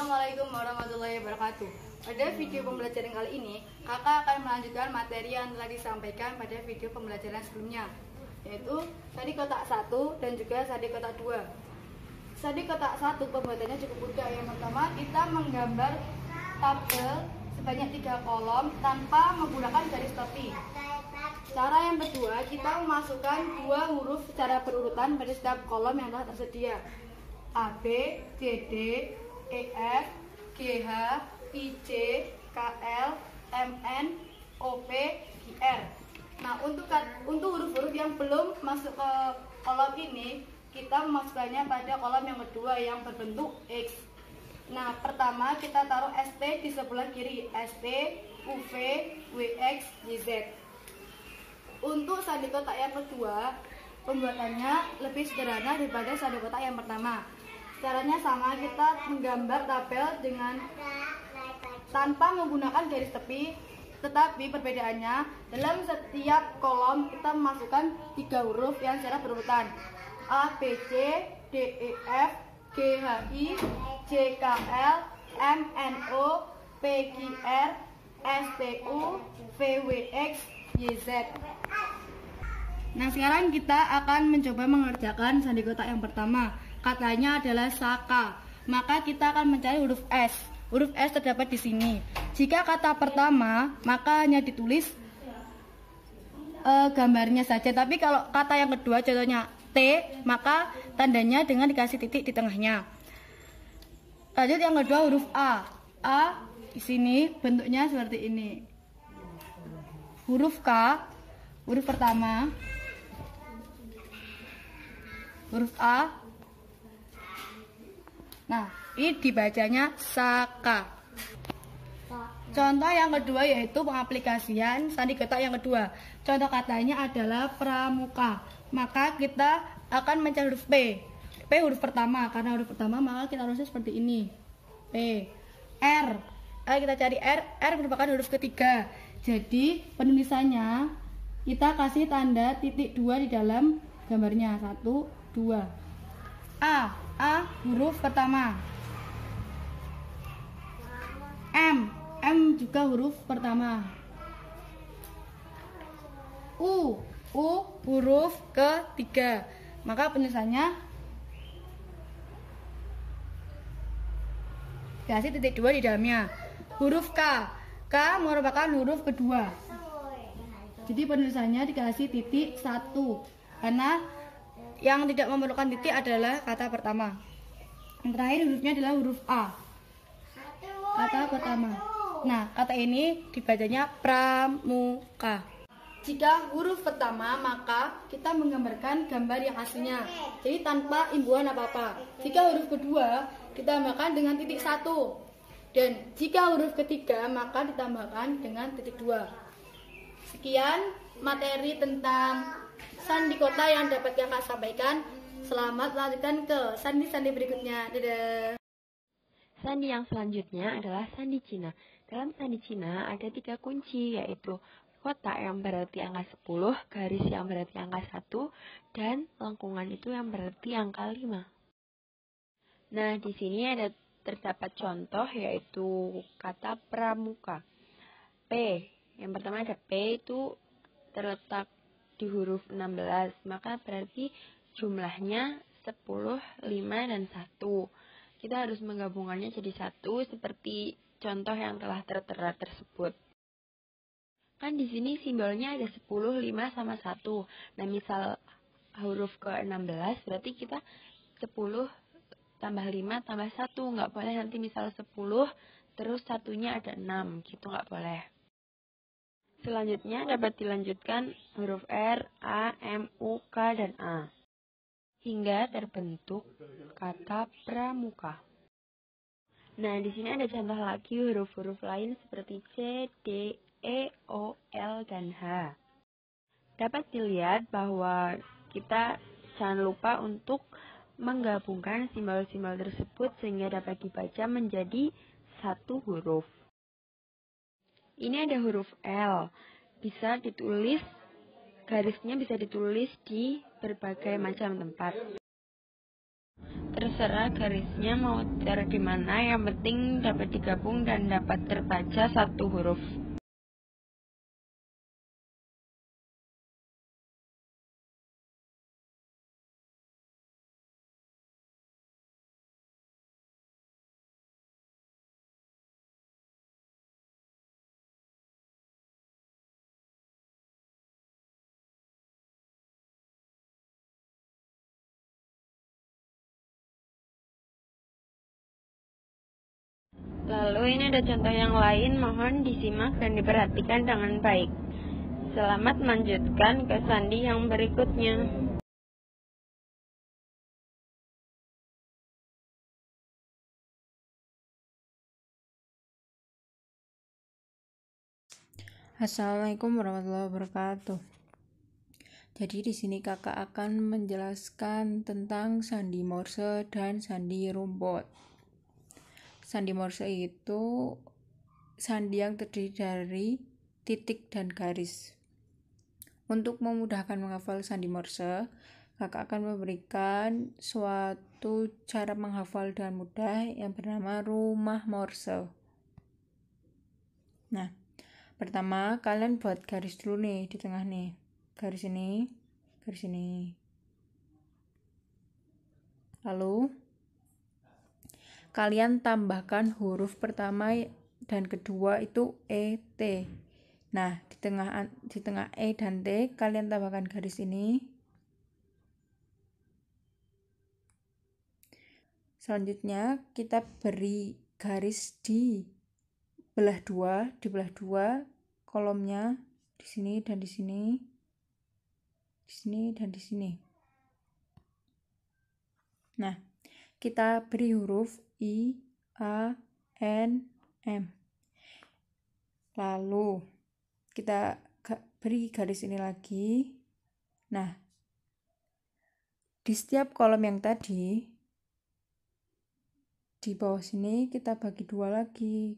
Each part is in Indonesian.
Assalamualaikum warahmatullahi wabarakatuh. Pada video pembelajaran kali ini, kakak akan melanjutkan materi yang telah disampaikan pada video pembelajaran sebelumnya, yaitu sandi kotak 1 dan juga sandi kotak 2. Sandi kotak 1 pembuatannya cukup mudah. Yang pertama, kita menggambar tabel sebanyak 3 kolom tanpa menggunakan garis tepi. Cara yang kedua, kita memasukkan 2 huruf secara berurutan pada setiap kolom yang telah tersedia. A, B, C, D, E, F, G, H, I, J, K, L, M, N, O, P, Q, R. Nah, untuk huruf-huruf yang belum masuk ke kolom ini, kita memasukkannya pada kolom yang kedua yang berbentuk X. Nah, pertama kita taruh ST di sebelah kiri, ST, UV, WX, YZ. Untuk sandi kotak yang kedua, pembuatannya lebih sederhana daripada sandi kotak yang pertama. Caranya sama, kita menggambar tabel dengan tanpa menggunakan garis tepi, tetapi perbedaannya dalam setiap kolom kita memasukkan 3 huruf yang secara berurutan. A, B, C, D, E, F, G, H, I, J, K, L, M, N, O, P, Q, R, S, T, U, V, W, X, Y, Z. Nah, sekarang kita akan mencoba mengerjakan sandi kotak yang pertama. Katanya adalah Saka. Maka kita akan mencari huruf S. Huruf S terdapat di sini. Jika kata pertama, maka hanya ditulis gambarnya saja. Tapi kalau kata yang kedua, contohnya T, maka tandanya dengan dikasih titik di tengahnya. Lanjut yang kedua, huruf A. A di sini bentuknya seperti ini. Huruf K, huruf pertama. Huruf A. Nah, ini dibacanya Saka. Contoh yang kedua yaitu pengaplikasian sandi kotak yang kedua. Contoh katanya adalah pramuka. Maka kita akan mencari huruf P. P huruf pertama, karena huruf pertama maka kita harusnya seperti ini. P. R. Ayo kita cari R. R merupakan huruf ketiga. Jadi penulisannya kita kasih tanda titik 2 di dalam gambarnya. 1, 2. A. A huruf pertama. M. M juga huruf pertama. U. U huruf ketiga. Maka penulisannya dikasih titik 2 di dalamnya. Huruf K. K merupakan huruf kedua. Jadi penulisannya dikasih titik 1. Karena yang tidak memerlukan titik adalah kata pertama. Yang terakhir hurufnya adalah huruf A. Kata pertama. Nah, kata ini dibacanya pramuka. Jika huruf pertama, maka kita menggambarkan gambar yang aslinya. Jadi tanpa imbuhan apa-apa. Jika huruf kedua, ditambahkan dengan titik 1. Dan jika huruf ketiga, maka ditambahkan dengan titik 2. Sekian materi tentang sandi kotak yang dapat kakak sampaikan. Selamat melanjutkan ke sandi-sandi berikutnya. Dadah. Sandi yang selanjutnya adalah sandi Cina. Dalam sandi Cina ada 3 kunci, yaitu kotak yang berarti angka 10, garis yang berarti angka 1, dan lengkungan itu yang berarti angka 5. Nah, di sini ada terdapat contoh yaitu kata pramuka. P. Yang pertama ada P itu terletak di huruf 16, maka berarti jumlahnya 10, 5, dan 1. Kita harus menggabungkannya jadi 1 seperti contoh yang telah tertera tersebut. Kan di sini simbolnya ada 10, 5, sama 1. Nah, misal huruf ke-16 berarti kita 10 tambah 5 tambah 1. Nggak boleh nanti misal 10 terus satunya ada 6, gitu nggak boleh. Selanjutnya dapat dilanjutkan huruf R, A, M, U, K, dan A. Hingga terbentuk kata pramuka. Nah, di sini ada contoh lagi huruf-huruf lain seperti C, D, E, O, L, dan H. Dapat dilihat bahwa kita jangan lupa untuk menggabungkan simbol-simbol tersebut sehingga dapat dibaca menjadi satu huruf. Ini ada huruf L, bisa ditulis, garisnya bisa ditulis di berbagai macam tempat. Terserah garisnya mau taruh di mana, yang penting dapat digabung dan dapat terbaca satu huruf. Lalu ini ada contoh yang lain, mohon disimak dan diperhatikan dengan baik. Selamat melanjutkan ke sandi yang berikutnya. Assalamualaikum warahmatullahi wabarakatuh. Jadi di sini kakak akan menjelaskan tentang sandi Morse dan sandi rumput. Sandi Morse itu sandi yang terdiri dari titik dan garis. Untuk memudahkan menghafal sandi Morse, kakak akan memberikan suatu cara menghafal dengan mudah yang bernama rumah Morse. Nah, pertama kalian buat garis dulu nih di tengah nih. Garis ini. Lalu kalian tambahkan huruf pertama dan kedua itu ET. Nah, di tengah E dan T kalian tambahkan garis ini. Selanjutnya kita beri garis di belah dua kolomnya, di sini dan di sini. Di sini dan di sini. Nah, kita beri huruf I, A, N, M. Lalu kita beri garis ini lagi. Nah, di setiap kolom yang tadi, di bawah sini kita bagi dua lagi,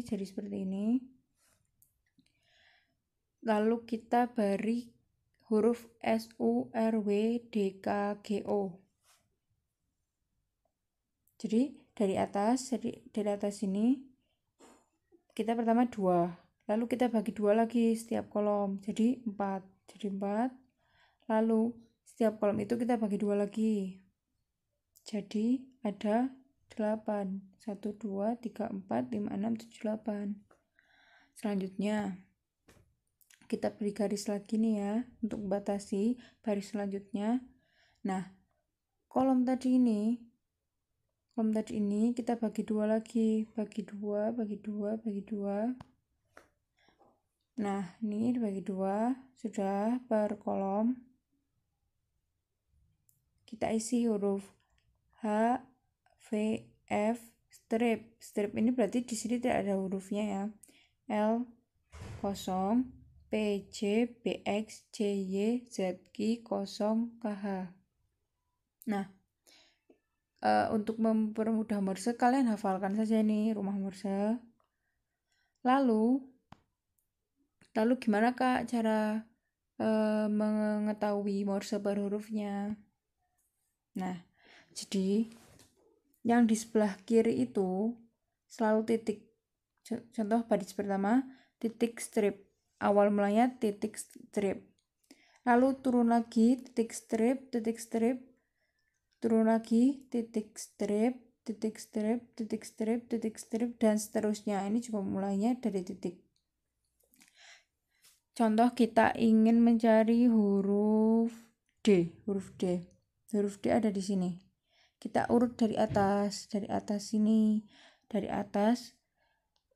jadi seperti ini. Lalu kita beri huruf S, U, R, W, D, K, G, O. Jadi dari atas ini kita pertama 2, lalu kita bagi 2 lagi setiap kolom, jadi 4. Lalu setiap kolom itu kita bagi 2 lagi, jadi ada 8. 1, 2, 3, 4, 5, 6, 7, 8. Selanjutnya kita beri garis lagi nih ya, untuk membatasi baris selanjutnya. Nah, kolom tadi ini kita bagi 2 lagi, bagi 2. Nah, ini dibagi 2, sudah per kolom. Kita isi huruf H, V, F, strip. Strip ini berarti di sini tidak ada hurufnya ya. L, kosong, P, J, B, X, C, Y, Z, Q, kosong, KH. Nah, untuk mempermudah Morse, kalian hafalkan saja ini rumah Morse. Lalu gimana Kak cara mengetahui Morse per hurufnya? Nah, jadi yang di sebelah kiri itu selalu titik. Contoh baris pertama, titik strip. Awal mulanya titik strip. Lalu turun lagi, titik strip, turun lagi, titik strip, dan seterusnya. Ini juga mulainya dari titik. Contoh kita ingin mencari huruf D. Huruf D ada di sini. Kita urut dari atas sini. Dari atas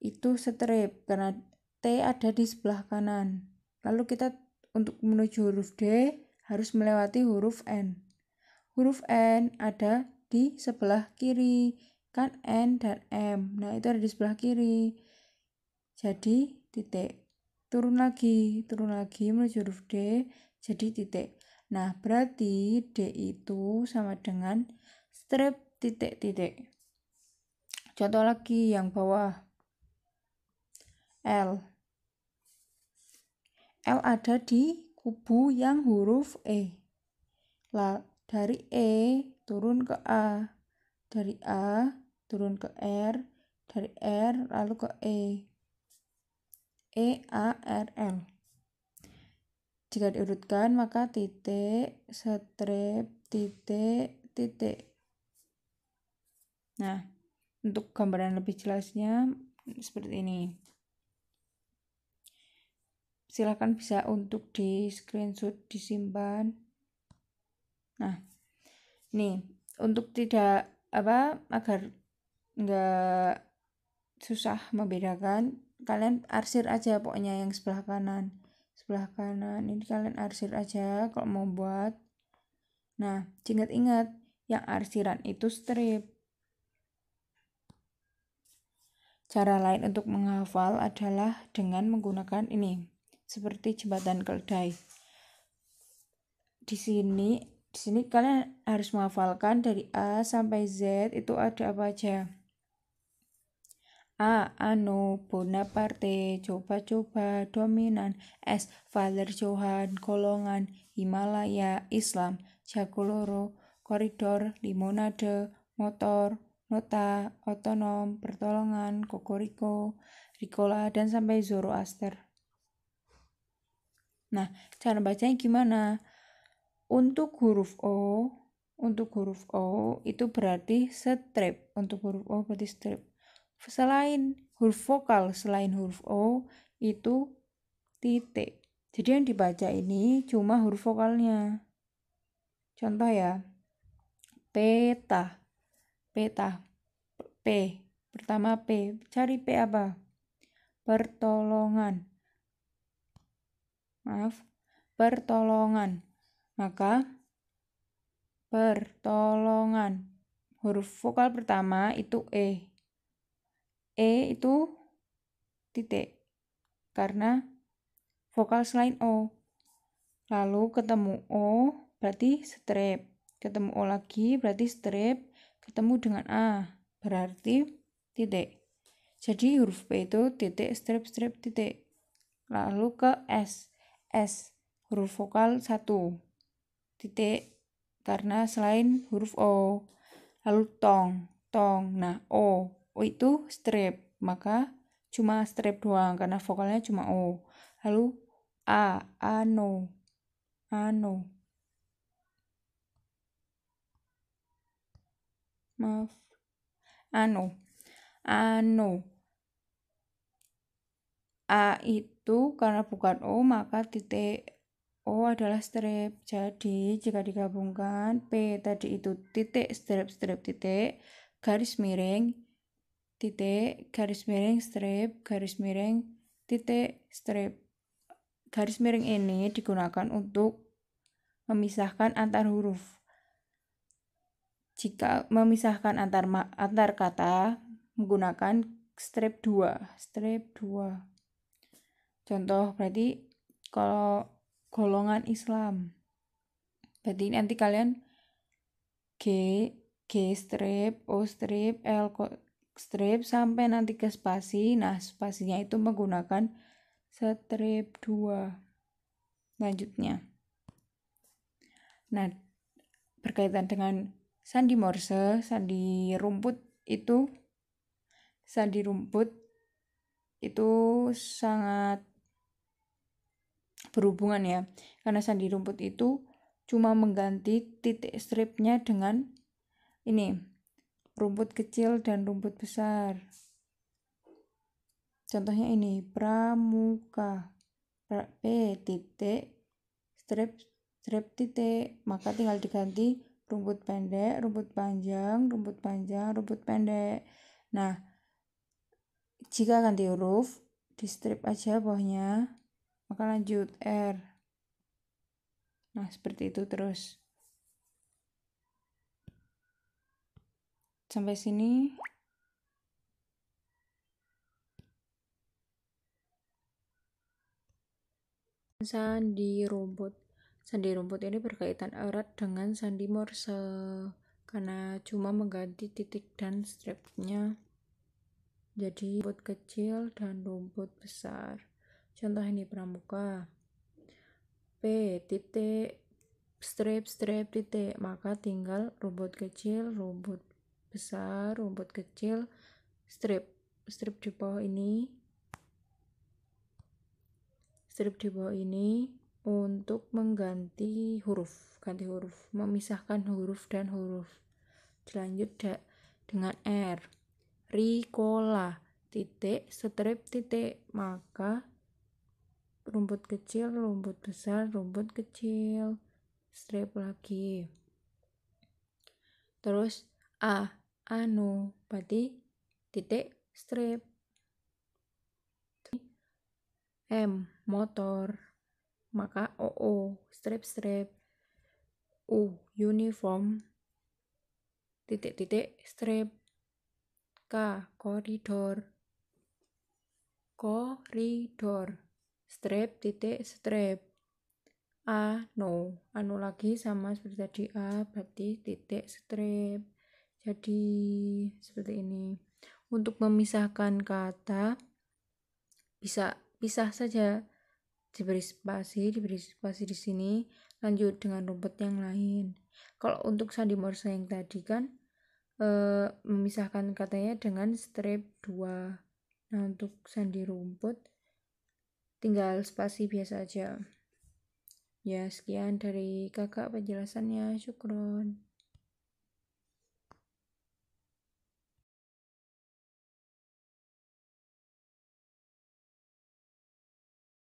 itu strip karena T ada di sebelah kanan. Lalu kita untuk menuju huruf D harus melewati huruf N. Huruf N ada di sebelah kiri, kan N dan M. Nah, itu ada di sebelah kiri. Jadi titik. Turun lagi menuju huruf D, jadi titik. Nah, berarti D itu sama dengan strip titik. Contoh lagi yang bawah. L ada di kubu yang huruf E. Dari E turun ke A, dari A turun ke R, dari R lalu ke E, A, R, L. Jika diurutkan maka titik, strip, titik, titik. Nah, untuk gambaran lebih jelasnya seperti ini. Silakan bisa untuk di screenshot, disimpan. Nah, nih untuk tidak agar enggak susah membedakan, kalian arsir aja pokoknya yang sebelah kanan ini kalian arsir aja kalau mau buat. Nah, ingat-ingat yang arsiran itu strip. Cara lain untuk menghafal adalah dengan menggunakan ini, seperti jembatan keledai. Di sini kalian harus menghafalkan dari A sampai Z itu ada apa aja. A. Ano, Bonaparte, coba-coba, dominan. S. Father Johan, golongan, Himalaya, Islam, Jagoloro, koridor, limonade, motor, nota, otonom, pertolongan, kokoriko, Ricola, dan sampai Zoroaster. Nah, cara bacanya gimana? Untuk huruf O itu berarti strip. Untuk huruf O berarti strip. Selain huruf vokal, selain huruf O itu titik. Jadi yang dibaca ini cuma huruf vokalnya. Contoh ya, peta, P, pertama P, cari P apa? Pertolongan. Maka pertolongan. Huruf vokal pertama itu E itu titik karena vokal selain O. Lalu ketemu O berarti strip, ketemu O lagi berarti strip, ketemu dengan A berarti titik. Jadi huruf P itu titik, strip, strip, titik. Lalu ke S huruf vokal 1 titik karena selain huruf O. Lalu tong. Nah, O itu strip, maka cuma strip doang karena vokalnya cuma O. Lalu A, ano. A itu karena bukan O maka titik, O adalah strip. Jadi jika digabungkan P tadi itu titik, strip, strip, titik, garis miring, titik, garis miring, strip, garis miring, titik, strip. Garis miring ini digunakan untuk memisahkan antar huruf. Jika memisahkan antar kata menggunakan strip 2. Contoh berarti kalau golongan Islam, berarti nanti kalian G strip, O strip, L strip sampai nanti ke spasi. Nah, spasinya itu menggunakan strip 2. Lanjutnya. Nah, berkaitan dengan sandi Morse, sandi rumput itu sangat berhubungan ya, karena sandi rumput itu cuma mengganti titik stripnya dengan ini, rumput kecil dan rumput besar. Contohnya ini, pramuka, P titik, strip titik, maka tinggal diganti rumput pendek, rumput panjang, rumput panjang, rumput pendek. Nah, jika ganti huruf, di strip aja bawahnya, maka lanjut R. Nah, seperti itu terus. Sampai sini. Sandi rumput ini berkaitan erat dengan sandi Morse karena cuma mengganti titik dan stripnya jadi rumput kecil dan rumput besar. Contoh ini pramuka, P titik, strip titik, maka tinggal rumput kecil, rumput besar, rumput kecil, strip di bawah ini, untuk mengganti huruf, memisahkan huruf dan huruf. Dilanjut dengan R, Ricola titik, strip titik, maka rumput kecil, rumput besar, rumput kecil, strip lagi. Terus anu, berarti titik, strip. M, motor, maka strip. Uniform titik, strip. K, koridor, strip titik, strip. Anu lagi sama seperti tadi, berarti titik, strip. Jadi seperti ini. Untuk memisahkan kata bisa pisah saja, diberi spasi di sini, lanjut dengan rumput yang lain. Kalau untuk sandi morse yang tadi kan memisahkan katanya dengan strip 2. Nah, untuk sandi rumput tinggal spasi biasa aja. Ya, sekian dari kakak penjelasannya. Syukron.